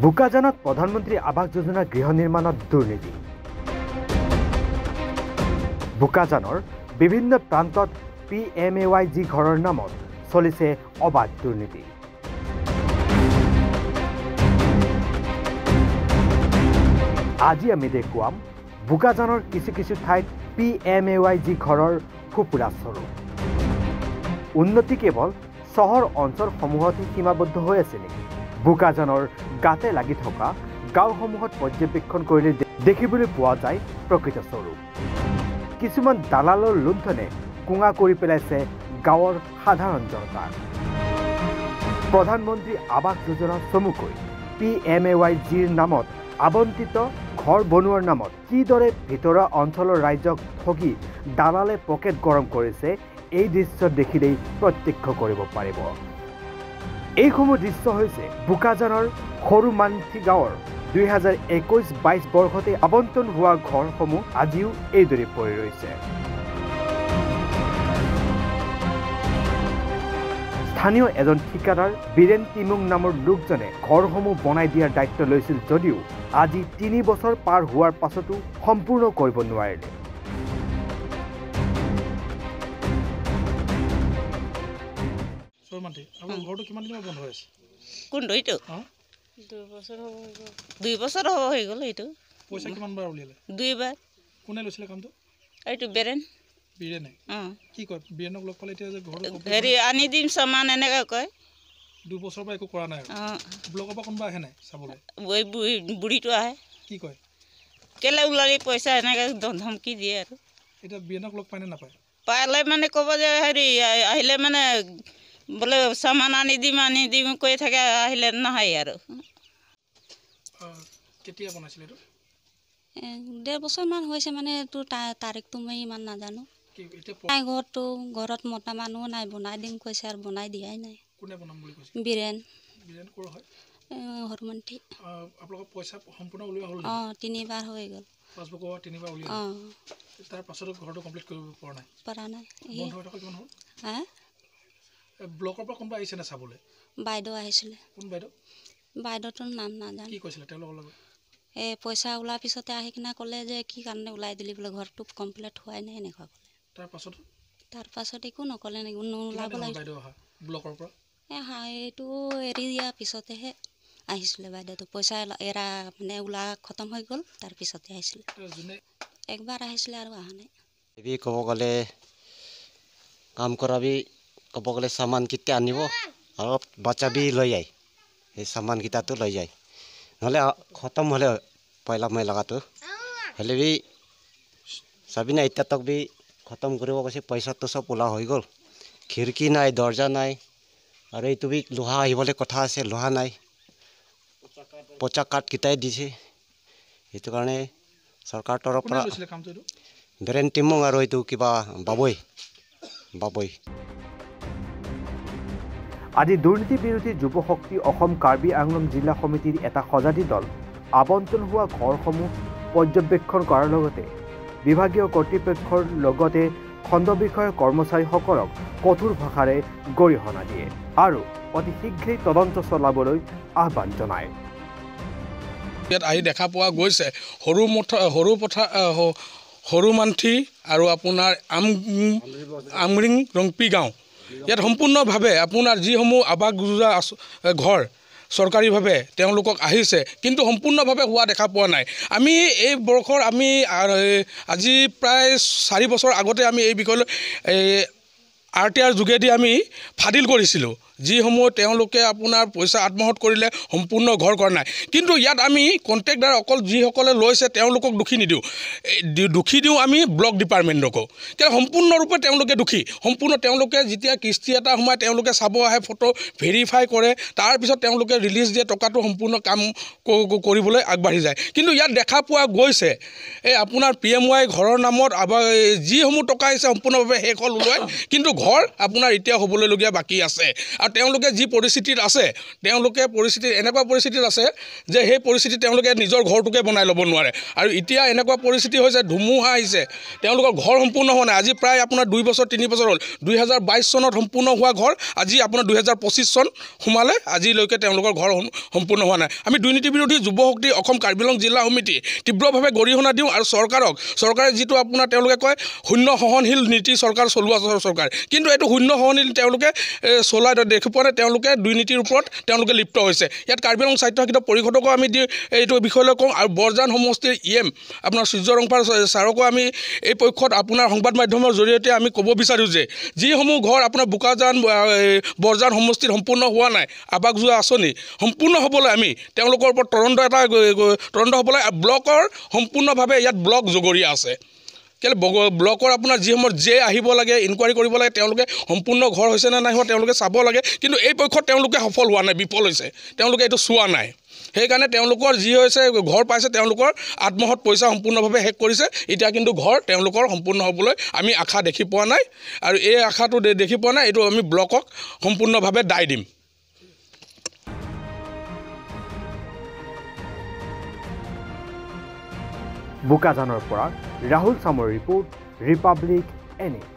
বোকাজানত প্ৰধানমন্ত্ৰী আৱাস যোজনা গৃহ নিৰ্মাণত দুৰ্নীতি। বোকাজানৰ বিভিন্ন প্ৰান্তত PMAYG ঘৰৰ নামত চলিছে অবাধ দুৰ্নীতি। আজি আমি দেখুৱাম বোকাজানৰ কিছু ঠাইত PMAYG ঘৰৰ ফুপুৰা স্বৰূপ। উন্নতি কেৱল চহৰ অঞ্চলসমূহতে সীমাবদ্ধ হৈ আছে নেকি? বোকাজানৰ গাতে লাগি থকা গাঁওসমূহত পৰ্যবেক্ষণ কৰিলে দেখিবলৈ পোৱা যায় প্ৰকৃত স্বৰূপ। কিছুমান দালালৰ লুণ্ঠনে কুঙা কৰি পেলাইছে গাঁৱৰ সাধাৰণ জনতাক। প্ৰধানমন্ত্ৰী আৱাস যোজনা চমুকৈ PMAYGৰ নামত আবণ্টিত ঘৰ বনোৱাৰ নামত কিদৰে ভিতৰুৱা অঞ্চলৰ ৰাইজক ঠগি দালালে পকেট গৰম কৰিছে এই দৃশ্য দেখিলেই প্ৰত্যক্ষ কৰিব পাৰিব। এইসমূহ দৃশ্য হৈছে বোকাজানৰ সৰুমান্থি গাঁৱৰ 2021-22 বৰ্ষতে আবণ্টন হোৱা ঘৰসমূহ আজিও এইদৰে পৰি ৰৈছে। স্থানীয় এজন ঠিকাদাৰ বীৰেন টিমুং নামৰ লোকজনে ঘৰসমূহ বনাই দিয়াৰ দায়িত্ব লৈছিল যদিও আজি 3 বছৰ পাৰ হোৱাৰ পাছতো সম্পূৰ্ণ কৰিব নোৱাৰিলে। দুই বছৰ হ'ব হৈ গ'ল এইটো। পইচা কিমান বাৰ উলিয়ালে? 2 বাৰ। কোনে লৈছিলে কামটো? এইটো বেৰেন। বীৰেনে? কি কয় বীৰেনক লগ পালে এতিয়া যে ঘৰটো হেৰি আনি দিম সামান এনেকৈ কয়। 2 বছৰৰ পৰা একো কৰা নাই আৰু। ব্লকৰ পৰা কোনোবা আহে নাই চাবলৈ? ওই বুঢ়ীটো আহে। কি কয়? কেলে ওলালি পইচা এনেকৈ ধমকি দিয়ে আৰু। এতিয়া বীৰেনক লগ পায় নে নাপায়? পালে মানে ক'ব যে হেৰি আহিলে মানে বোলে সামান আনি দিম কৈ থাকে, আহিলে নাহে আৰু। কেতিয়া বনাইছিলে এইটো? 1.5 বছৰমান হৈছে মানে এইটো তাৰিখটো মই ইমান নাজানো। নাই ঘৰত মতা মানুহ নাই, বনাই দিম কৈছে আৰু বনাই দিয়াই নাই। কোনে বনাম বুলি কৈছে? বীৰেন। বীৰেন ক'ৰ হয়? সৰুমান্থি। আপোনালোকৰ পইচা সম্পূৰ্ণ উলিওৱা হ'ল? 3 বাৰ হৈ গ'ল। পাছবুকৰ 3 বাৰ উলিওৱা? তাৰ পাছতো ঘৰটো কমপ্লিট কৰিব পৰা নাই? পৰা নাই। বন্ধ হৈ থকা কিমান হ'ল? ব্লকৰ পৰা কোনোবা আহিছে নে চাবলৈ? বাইদেউ আহিছিলে। কোন বাইদেউ? বাইদেউটোৰ নাম নাজানো। কি কৈছিলে তেওঁলোকৰ লগত? পইচা ওলোৱাৰ পিছতে আহি কিনে ক'লে যে কি কাৰণে ওলাই দিলি বোলে, ঘৰটো কমপ্লিট হোৱাই নাই এনেকুৱা ক'লে। তাৰ পাছত একো নক'লে নেকি? নোলাব লাগে ব্লকৰ পৰা? এইটো এৰি দিয়াৰ পিছতেহে আহিছিলে বাইদেউটো। পইচা এৰা মানে ওলা খতম হৈ গ'ল, তাৰপিছতে আহিছিলে। একবাৰ আহিছিলে আৰু অহা নাই। ক'ব গ'লে কাম কৰাবি, ক'ব গ'লে সামান কেতিয়া আনিব আৰু বাচ্চাবি লৈ যায়, সেই সামানকেইটাটো লৈ যায়। নহ'লে খতম হ'লে পইলা মই লগাটো হ'লে বি চাবি না এতিয়া তক বি খতম কৰিব কৈছে। পইচাটো চব ওলা হৈ গ'ল, খিৰিকী নাই, দৰ্জা নাই, আৰু এইটো বি লোহা আহিবলৈ কথা আছে, লোহা নাই, পচা কাঠকেইটাই দিছে। সেইটো কাৰণে চৰকাৰ তৰফৰ পৰা বীৰেন টিমুং আৰু এইটো কিবা বাবৈ। আজি দুৰ্নীতি বিৰোধী যুৱ শক্তি অসম কাৰ্বি আংলং জিলা সমিতিৰ এটা সজাতি দল আবণ্টন হোৱা ঘৰসমূহ পৰ্যবেক্ষণ কৰাৰ লগতে বিভাগীয় কৰ্তৃপক্ষৰ লগতে খণ্ড বিষয়ৰ কৰ্মচাৰীসকলক কঠোৰ ভাষাৰে গৰিহণা দিয়ে আৰু অতি শীঘ্ৰেই তদন্ত চলাবলৈ আহ্বান জনায়। ইয়াত আহি দেখা পোৱা গৈছে সৰুমান্থি আৰু আপোনাৰ আমৰিং ৰংপি গাঁও। ইয়াত সম্পূৰ্ণভাৱে আপোনাৰ যিসমূহ আৱাস যোজনা ঘৰ চৰকাৰীভাৱে তেওঁলোকক আহিছে, কিন্তু সম্পূৰ্ণভাৱে হোৱা দেখা পোৱা নাই। আমি এই বৰ্ষৰ আজি প্ৰায় 4 বছৰ আগতে আমি এই বিষয়লৈ RTR যোগেদি আমি ফাদিল কৰিছিলোঁ, যিসমূহ তেওঁলোকে আপোনাৰ পইচা আত্মসাৎ কৰিলে সম্পূৰ্ণ ঘৰ কৰা নাই। কিন্তু ইয়াত আমি কণ্ট্ৰেক্টদাৰ অকল যিসকলে লৈছে তেওঁলোকক দোষী দিওঁ আমি ব্লক ডিপাৰ্টমেণ্টকো। এতিয়া সম্পূৰ্ণৰূপে তেওঁলোকে দোষী। তেওঁলোকে যেতিয়া কিস্তি এটা সোমাই তেওঁলোকে চাব আহে, ফটো ভেৰিফাই কৰে, তাৰপিছত তেওঁলোকে ৰিলিজ দিয়ে, টকাটো সম্পূৰ্ণ কাম কৰিবলৈ আগবাঢ়ি যায়। কিন্তু ইয়াত দেখা পোৱা গৈছে এই আপোনাৰ PMY ঘৰৰ নামত যিসমূহ টকা আহিছে সম্পূৰ্ণভাৱে শেষ হ'ল ওলোৱাই, কিন্তু ঘৰ আপোনাৰ এতিয়া হ'বলৈলগীয়া বাকী আছে। আৰু তেওঁলোকে যি পৰিস্থিতিত আছে তেওঁলোকে এনেকুৱা পৰিস্থিতিত আছে যে সেই পৰিস্থিতিত তেওঁলোকে নিজৰ ঘৰটোকে বনাই ল'ব নোৱাৰে আৰু এতিয়া এনেকুৱা পৰিস্থিতি হৈছে ধুমুহা আহিছে তেওঁলোকৰ ঘৰ সম্পূৰ্ণ হোৱা নাই আজি প্ৰায় আপোনাৰ 2 বছৰ 3 বছৰ হ'ল 2022 চনত সম্পূৰ্ণ হোৱা ঘৰ আজি আপোনাৰ 2025 চন সোমালে আজিলৈকে তেওঁলোকৰ ঘৰ সম্পূৰ্ণ হোৱা নাই আমি দুৰ্নীতি বিৰোধী যুৱ শক্তি অসম কাৰ্বি আংলং জিলা সমিতি তীব্ৰভাৱে গৰিহণা দিওঁ আৰু চৰকাৰে যিটো আপোনাৰ তেওঁলোকে কয় শূন্য সহনশীল নীতি চৰকাৰ চলোৱা চৰকাৰ কিন্তু এইটো শূন্য সহনশীল তেওঁলোকে চলাই দেখি পোৱা নাই তেওঁলোকে দুৰ্নীতিৰ ওপৰত তেওঁলোকে লিপ্ত হৈছে ইয়াত কাৰ্বি আংলং স্বায়ত্তশাসিত পৰিষদকো আমি এইটো বিষয়লৈ কওঁ আৰু বৰজান সমষ্টিৰ EM আপোনাৰ সূৰ্যৰংপাৰ ছাৰকো আমি এই পক্ষত আপোনাৰ সংবাদ মাধ্যমৰ জৰিয়তে আমি ক'ব বিচাৰোঁ যে যিসমূহ ঘৰ আপোনাৰ বোকাজান বৰজান সমষ্টিত সম্পূৰ্ণ হোৱা নাই আৱাস যোজনা আঁচনি সম্পূৰ্ণ হ'বলৈ আমি তেওঁলোকৰ ওপৰত তদন্ত হ'বলৈ ব্লকৰ সম্পূৰ্ণভাৱে ইয়াত ব্লক জগৰীয়া আছে কেলে ব্লকৰ আপোনাৰ যিসমূহ আহিব লাগে ইনকুৱাৰী কৰিব লাগে তেওঁলোকে সম্পূৰ্ণ ঘৰ হৈছে নে নাই হোৱা তেওঁলোকে চাব লাগে কিন্তু এই পক্ষত তেওঁলোকে সফল হোৱা নাই বিফল হৈছে তেওঁলোকে এইটো চোৱা নাই সেইকাৰণে তেওঁলোকৰ যি হৈছে ঘৰ পাইছে তেওঁলোকৰ আত্মহত পইচা সম্পূৰ্ণভাৱে শেষ কৰিছে এতিয়া কিন্তু ঘৰ তেওঁলোকৰ সম্পূৰ্ণ হ'বলৈ আমি আশা দেখি পোৱা নাই আৰু এই আশাটো দেখি পোৱা নাই এইটো আমি ব্লকক সম্পূৰ্ণভাৱে দায় দিম বোকাজানৰ পৰা ৰাহুল চামৰ ৰিপৰ্ট ৰিপাব্লিক NA